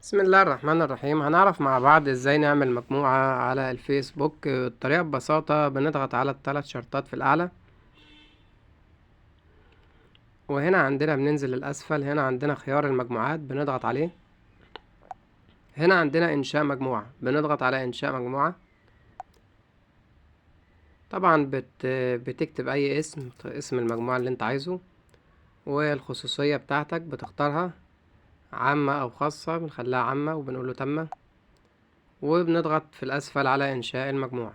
بسم الله الرحمن الرحيم. هنعرف مع بعض ازاي نعمل مجموعة على الفيسبوك. الطريقة ببساطة بنضغط على الثلاث شرطات في الأعلى، وهنا عندنا بننزل للأسفل. هنا عندنا خيار المجموعات بنضغط عليه. هنا عندنا إنشاء مجموعة بنضغط على إنشاء مجموعة. طبعا بتكتب أي اسم المجموعة اللي انت عايزه، والخصوصية بتاعتك بتختارها عامة أو خاصة. بنخليها عامة وبنقوله تم، وبنضغط في الأسفل على إنشاء المجموعة.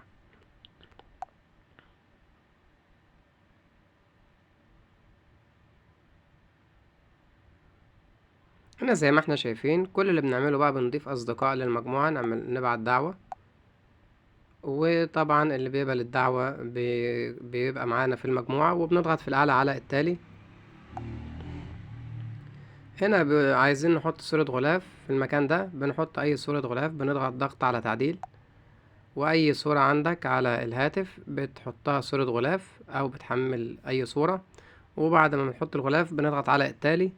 هنا زي ما احنا شايفين كل اللي بنعمله بقى بنضيف أصدقاء للمجموعة، نبعت دعوة، وطبعا اللي بيقبل الدعوة بيبقى معانا في المجموعة، وبنضغط في الأعلى على التالي. هنا عايزين نحط صورة غلاف في المكان ده، بنحط أي صورة غلاف، بنضغط ضغط على تعديل، وأي صورة عندك على الهاتف بتحطها صورة غلاف أو بتحمل أي صورة. وبعد ما بنحط الغلاف بنضغط على التالي.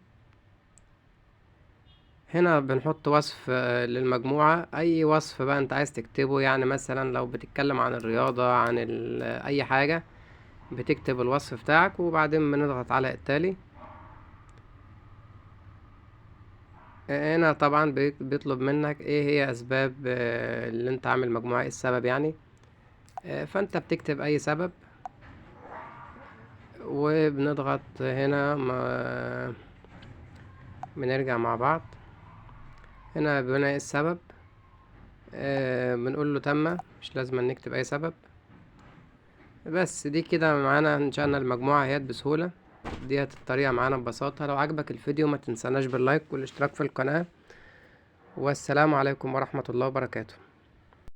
هنا بنحط وصف للمجموعة، اي وصف بقى انت عايز تكتبه. يعني مثلا لو بتتكلم عن الرياضة، عن اي حاجة، بتكتب الوصف بتاعك وبعدين بنضغط على التالي. هنا طبعا بيطلب منك ايه هي اسباب اللي انت عامل مجموعة، ايه السبب يعني. فانت بتكتب اي سبب، وبنضغط هنا بنرجع مع بعض. هنا بناء ايه السبب، بنقول له تم، مش لازم نكتب اي سبب. بس دي كده معانا انشأنا المجموعة اهيت بسهولة. ديت الطريقة معانا ببساطة. لو عجبك الفيديو ما تنساناش باللايك والاشتراك في القناة، والسلام عليكم ورحمة الله وبركاته.